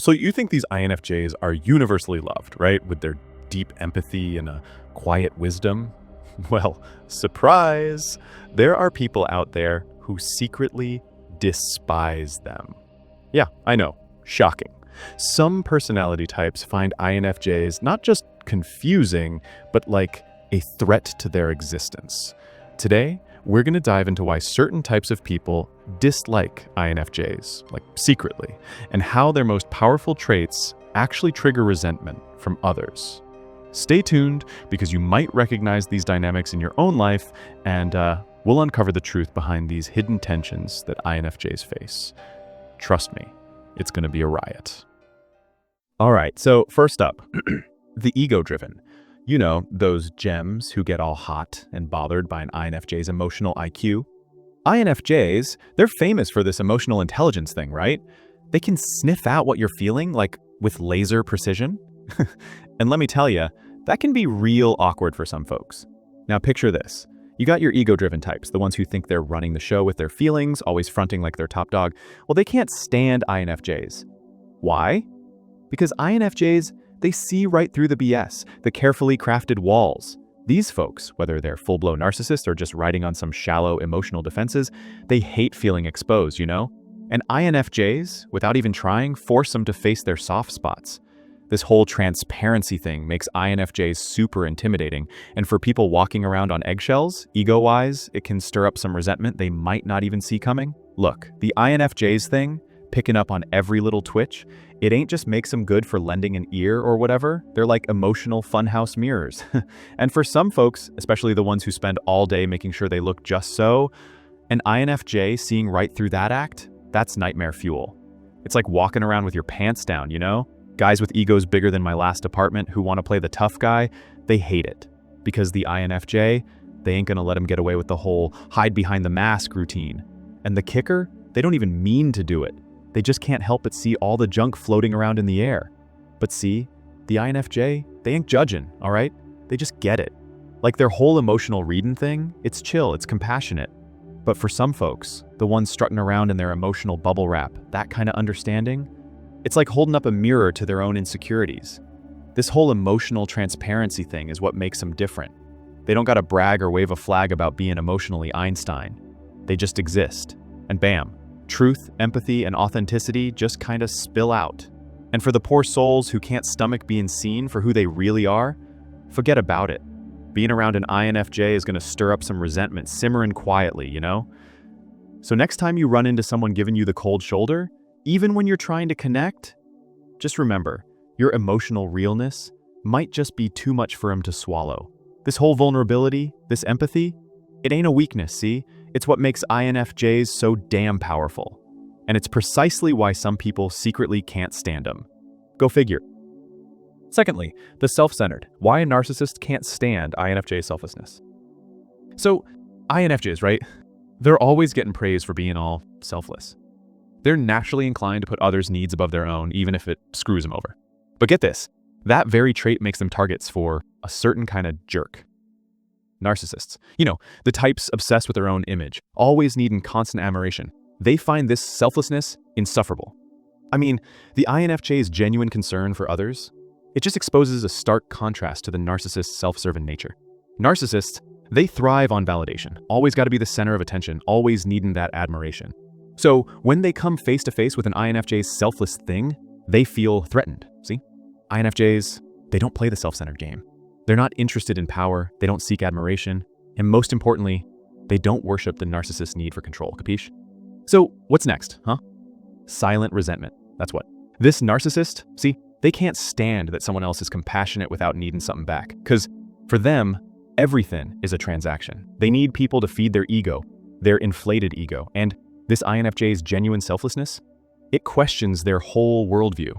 So you think these INFJs are universally loved, right? With their deep empathy and a quiet wisdom? Well, surprise! There are people out there who secretly despise them. Yeah, I know. Shocking. Some personality types find INFJs not just confusing, but like a threat to their existence. Today, we're going to dive into why certain types of people dislike INFJs, like secretly, and how their most powerful traits actually trigger resentment from others. Stay tuned because you might recognize these dynamics in your own life, and we'll uncover the truth behind these hidden tensions that INFJs face. Trust me, it's going to be a riot. All right, so first up, the ego-driven. You know, those gems who get all hot and bothered by an INFJ's emotional IQ. INFJs, they're famous for this emotional intelligence thing, right? They can sniff out what you're feeling, like with laser precision. And let me tell you, that can be real awkward for some folks. Now picture this. You got your ego-driven types, the ones who think they're running the show with their feelings, always fronting like they're top dog. Well, they can't stand INFJs. Why? Because INFJs, they see right through the BS, the carefully crafted walls. These folks, whether they're full-blown narcissists or just riding on some shallow emotional defenses, they hate feeling exposed, you know? And INFJs, without even trying, force them to face their soft spots. This whole transparency thing makes INFJs super intimidating, and for people walking around on eggshells, ego-wise, it can stir up some resentment they might not even see coming. Look, the INFJs thing, picking up on every little twitch, it ain't just makes them good for lending an ear or whatever. They're like emotional funhouse mirrors. And for some folks, especially the ones who spend all day making sure they look just so, an INFJ seeing right through that act, that's nightmare fuel. It's like walking around with your pants down, you know? Guys with egos bigger than my last apartment who want to play the tough guy, they hate it. Because the INFJ, they ain't gonna let them get away with the whole hide behind the mask routine. And the kicker, they don't even mean to do it. They just can't help but see all the junk floating around in the air. But see, the INFJ, they ain't judging, all right? They just get it. Like their whole emotional reading thing, it's chill, it's compassionate. But for some folks, the ones strutting around in their emotional bubble wrap, that kind of understanding, it's like holding up a mirror to their own insecurities. This whole emotional transparency thing is what makes them different. They don't gotta brag or wave a flag about being emotionally Einstein. They just exist. And bam. Truth, empathy, and authenticity just kind of spill out. And for the poor souls who can't stomach being seen for who they really are, forget about it. Being around an INFJ is going to stir up some resentment simmering quietly, you know? So next time you run into someone giving you the cold shoulder, even when you're trying to connect, just remember, your emotional realness might just be too much for them to swallow. This whole vulnerability, this empathy, it ain't a weakness, see? It's what makes INFJs so damn powerful. And it's precisely why some people secretly can't stand them. Go figure. Secondly, the self-centered. Why a narcissist can't stand INFJ selflessness. So, INFJs, right? They're always getting praise for being all selfless. They're naturally inclined to put others' needs above their own, even if it screws them over. But get this, that very trait makes them targets for a certain kind of jerk. Narcissists. You know, the types obsessed with their own image, always needing constant admiration. They find this selflessness insufferable. I mean, the INFJ's genuine concern for others, it just exposes a stark contrast to the narcissist's self-serving nature. Narcissists, they thrive on validation, always got to be the center of attention, always needing that admiration. So when they come face to face with an INFJ's selfless thing, they feel threatened, see? INFJs, they don't play the self-centered game. They're not interested in power, they don't seek admiration, and most importantly, they don't worship the narcissist's need for control, capiche? So what's next, huh? Silent resentment, that's what. This narcissist, see, they can't stand that someone else is compassionate without needing something back, because for them, everything is a transaction. They need people to feed their ego, their inflated ego, and this INFJ's genuine selflessness, it questions their whole worldview.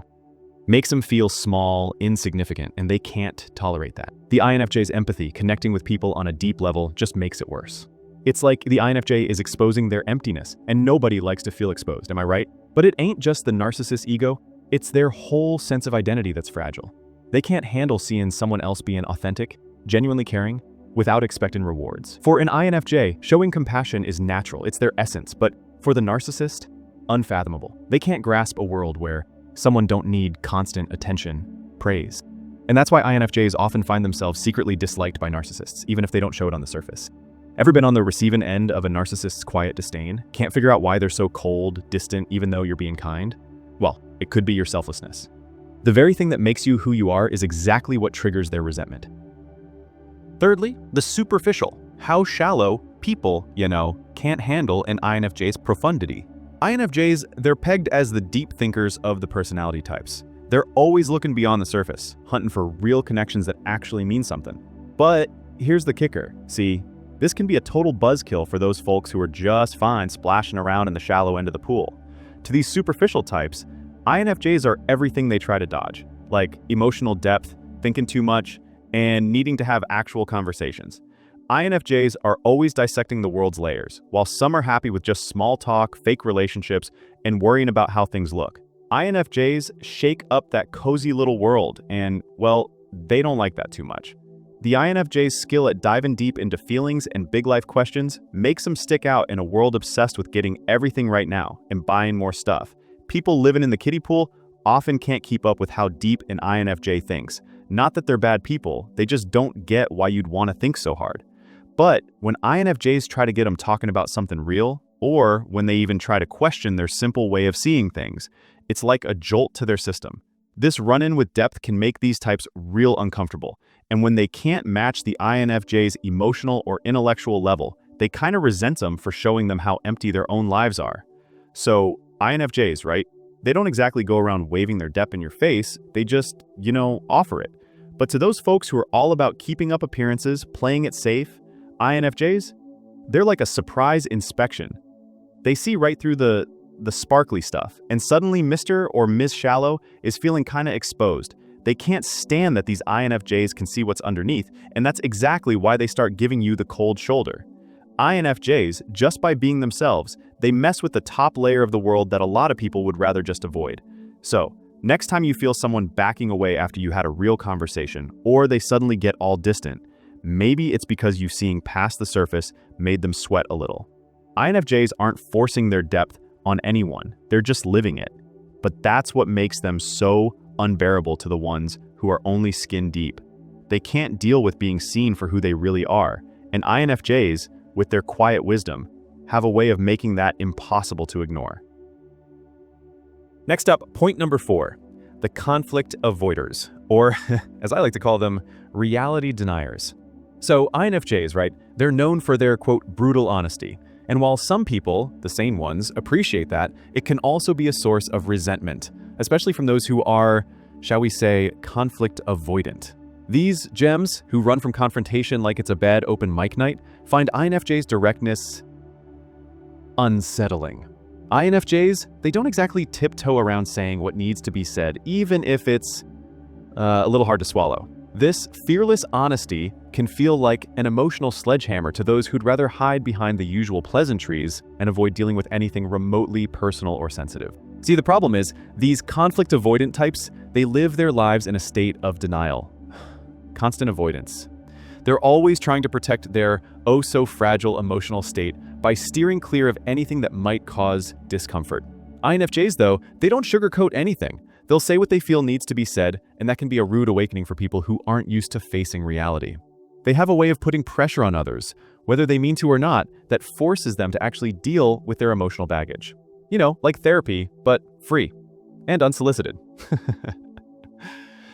Makes them feel small, insignificant, and they can't tolerate that. The INFJ's empathy, connecting with people on a deep level, just makes it worse. It's like the INFJ is exposing their emptiness, and nobody likes to feel exposed, am I right? But it ain't just the narcissist's ego, it's their whole sense of identity that's fragile. They can't handle seeing someone else being authentic, genuinely caring, without expecting rewards. For an INFJ, showing compassion is natural, it's their essence, but for the narcissist, unfathomable. They can't grasp a world where Someone don't need constant attention, praise. And that's why INFJs often find themselves secretly disliked by narcissists, even if they don't show it on the surface. Ever been on the receiving end of a narcissist's quiet disdain? Can't figure out why they're so cold, distant, even though you're being kind? Well, it could be your selflessness. The very thing that makes you who you are is exactly what triggers their resentment. Thirdly, the superficial. How shallow people, can't handle an INFJ's profundity. INFJs, they're pegged as the deep thinkers of the personality types. They're always looking beyond the surface, hunting for real connections that actually mean something. But here's the kicker. See, this can be a total buzzkill for those folks who are just fine splashing around in the shallow end of the pool. To these superficial types, INFJs are everything they try to dodge, like emotional depth, thinking too much, and needing to have actual conversations. INFJs are always dissecting the world's layers, while some are happy with just small talk, fake relationships, and worrying about how things look. INFJs shake up that cozy little world, and, well, they don't like that too much. The INFJ's skill at diving deep into feelings and big life questions makes them stick out in a world obsessed with getting everything right now and buying more stuff. People living in the kiddie pool often can't keep up with how deep an INFJ thinks. Not that they're bad people, they just don't get why you'd want to think so hard. But when INFJs try to get them talking about something real, or when they even try to question their simple way of seeing things, it's like a jolt to their system. This run-in with depth can make these types real uncomfortable, and when they can't match the INFJ's emotional or intellectual level, they kind of resent them for showing them how empty their own lives are. So, INFJs, right? They don't exactly go around waving their depth in your face, they just, offer it. But to those folks who are all about keeping up appearances, playing it safe, INFJs, they're like a surprise inspection. They see right through the sparkly stuff, and suddenly Mr. or Ms. Shallow is feeling kind of exposed. They can't stand that these INFJs can see what's underneath, and that's exactly why they start giving you the cold shoulder. INFJs, just by being themselves, they mess with the top layer of the world that a lot of people would rather just avoid. So, next time you feel someone backing away after you had a real conversation, or they suddenly get all distant, maybe it's because you seeing past the surface made them sweat a little. INFJs aren't forcing their depth on anyone, they're just living it. But that's what makes them so unbearable to the ones who are only skin deep. They can't deal with being seen for who they really are, and INFJs, with their quiet wisdom, have a way of making that impossible to ignore. Next up, point number 4, the conflict avoiders, or as I like to call them, reality deniers. So INFJs, right, they're known for their, quote, brutal honesty. And while some people, the sane ones, appreciate that, it can also be a source of resentment, especially from those who are, shall we say, conflict avoidant. These gems, who run from confrontation like it's a bad open mic night, find INFJ's directness unsettling. INFJs, they don't exactly tiptoe around saying what needs to be said, even if it's a little hard to swallow. This fearless honesty can feel like an emotional sledgehammer to those who'd rather hide behind the usual pleasantries and avoid dealing with anything remotely personal or sensitive. See, the problem is, these conflict avoidant types, they live their lives in a state of denial. Constant avoidance. They're always trying to protect their oh-so-fragile emotional state by steering clear of anything that might cause discomfort. INFJs, though, they don't sugarcoat anything. They'll say what they feel needs to be said, and that can be a rude awakening for people who aren't used to facing reality. They have a way of putting pressure on others, whether they mean to or not, that forces them to actually deal with their emotional baggage. Like therapy, but free and unsolicited.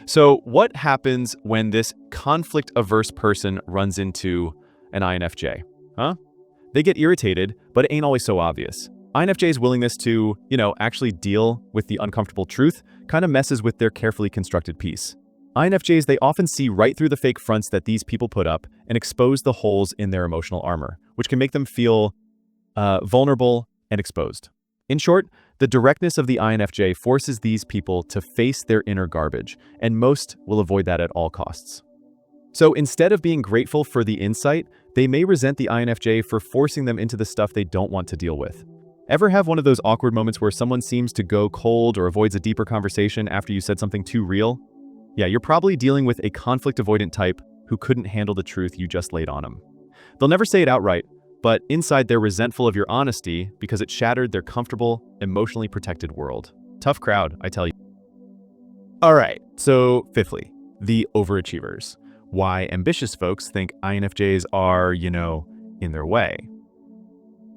So what happens when this conflict-averse person runs into an INFJ? They get irritated, but it ain't always so obvious. INFJ's willingness to, actually deal with the uncomfortable truth kind of messes with their carefully constructed piece. INFJs, they often see right through the fake fronts that these people put up and expose the holes in their emotional armor, which can make them feel vulnerable and exposed. In short, the directness of the INFJ forces these people to face their inner garbage, and most will avoid that at all costs. So instead of being grateful for the insight, they may resent the INFJ for forcing them into the stuff they don't want to deal with. Ever have one of those awkward moments where someone seems to go cold or avoids a deeper conversation after you said something too real? Yeah, you're probably dealing with a conflict avoidant type who couldn't handle the truth you just laid on them. They'll never say it outright, but inside they're resentful of your honesty because it shattered their comfortable, emotionally protected world. Tough crowd, I tell you. All right, so fifthly, the overachievers. Why ambitious folks think INFJs are, in their way.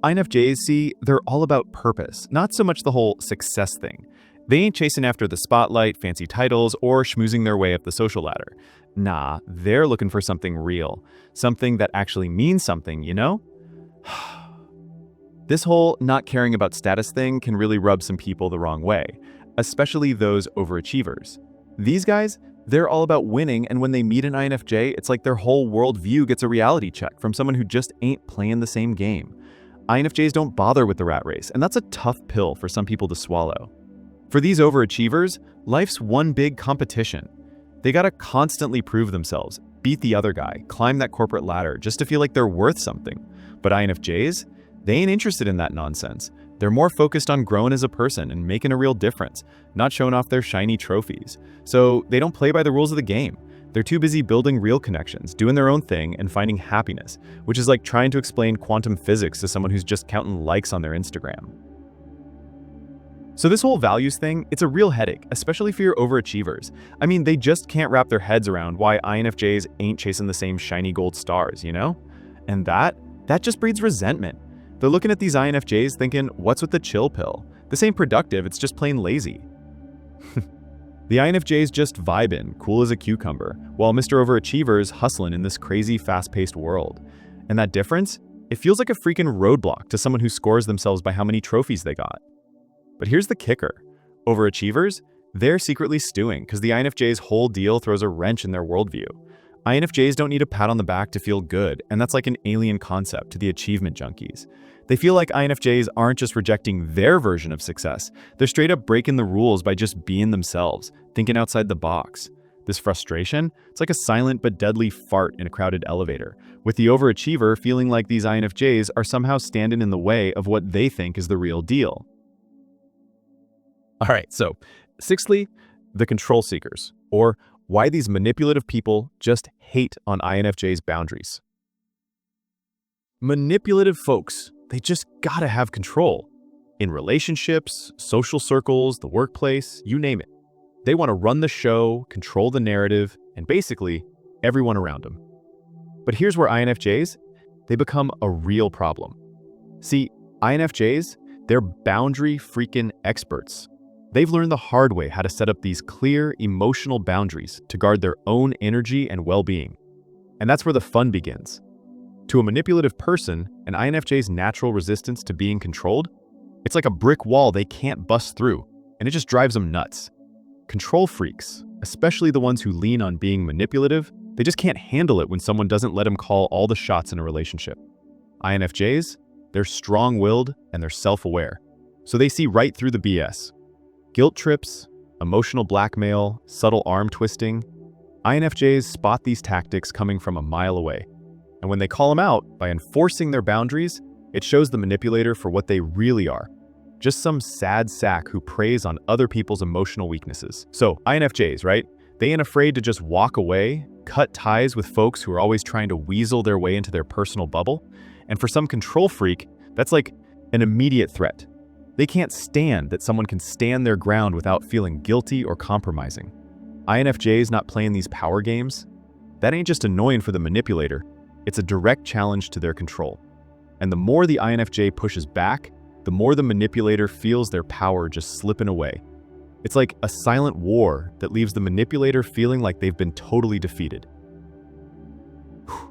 INFJs, see, they're all about purpose, not so much the whole success thing. They ain't chasing after the spotlight, fancy titles, or schmoozing their way up the social ladder. Nah, they're looking for something real, something that actually means something. This whole not caring about status thing can really rub some people the wrong way, especially those overachievers. These guys, they're all about winning, and when they meet an INFJ, it's like their whole worldview gets a reality check from someone who just ain't playing the same game. INFJs don't bother with the rat race, and that's a tough pill for some people to swallow. For these overachievers, life's one big competition. They gotta constantly prove themselves, beat the other guy, climb that corporate ladder just to feel like they're worth something. But INFJs, they ain't interested in that nonsense. They're more focused on growing as a person and making a real difference, not showing off their shiny trophies. So they don't play by the rules of the game. They're too busy building real connections, doing their own thing, and finding happiness, which is like trying to explain quantum physics to someone who's just counting likes on their Instagram. So this whole values thing, it's a real headache, especially for your overachievers. I mean, they just can't wrap their heads around why INFJs ain't chasing the same shiny gold stars. And that just breeds resentment. They're looking at these INFJs thinking, what's with the chill pill? This ain't productive, it's just plain lazy. The INFJs just vibing, cool as a cucumber, while Mr. Overachiever's hustling in this crazy, fast-paced world. And that difference? It feels like a freaking roadblock to someone who scores themselves by how many trophies they got. But here's the kicker. Overachievers, they're secretly stewing because the INFJ's whole deal throws a wrench in their worldview. INFJs don't need a pat on the back to feel good, and that's like an alien concept to the achievement junkies. They feel like INFJs aren't just rejecting their version of success, they're straight up breaking the rules by just being themselves, thinking outside the box. This frustration, it's like a silent but deadly fart in a crowded elevator, with the overachiever feeling like these INFJs are somehow standing in the way of what they think is the real deal. All right, so sixthly, the control seekers, or why these manipulative people just hate on INFJ's boundaries. Manipulative folks, they just gotta have control. In relationships, social circles, the workplace, you name it. They want to run the show, control the narrative, and basically everyone around them. But here's where INFJs, they become a real problem. See, INFJs, they're boundary freaking experts. They've learned the hard way how to set up these clear, emotional boundaries to guard their own energy and well-being. And that's where the fun begins. To a manipulative person, an INFJ's natural resistance to being controlled, it's like a brick wall they can't bust through, and it just drives them nuts. Control freaks, especially the ones who lean on being manipulative, they just can't handle it when someone doesn't let them call all the shots in a relationship. INFJs, they're strong-willed and they're self-aware, so they see right through the BS. Guilt trips, emotional blackmail, subtle arm twisting. INFJs spot these tactics coming from a mile away. And when they call them out by enforcing their boundaries, it shows the manipulator for what they really are. Just some sad sack who preys on other people's emotional weaknesses. So, INFJs, right? They ain't afraid to just walk away, cut ties with folks who are always trying to weasel their way into their personal bubble. And for some control freak, that's like an immediate threat. They can't stand that someone can stand their ground without feeling guilty or compromising. INFJs not playing these power games? That ain't just annoying for the manipulator, it's a direct challenge to their control. And the more the INFJ pushes back, the more the manipulator feels their power just slipping away. It's like a silent war that leaves the manipulator feeling like they've been totally defeated.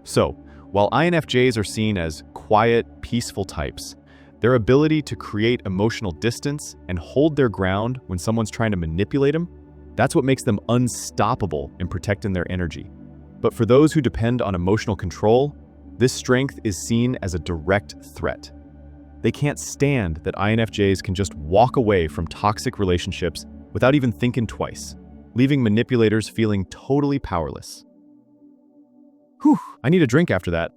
So, while INFJs are seen as quiet, peaceful types, their ability to create emotional distance and hold their ground when someone's trying to manipulate them, that's what makes them unstoppable in protecting their energy. But for those who depend on emotional control, this strength is seen as a direct threat. They can't stand that INFJs can just walk away from toxic relationships without even thinking twice, leaving manipulators feeling totally powerless. Whew, I need a drink after that.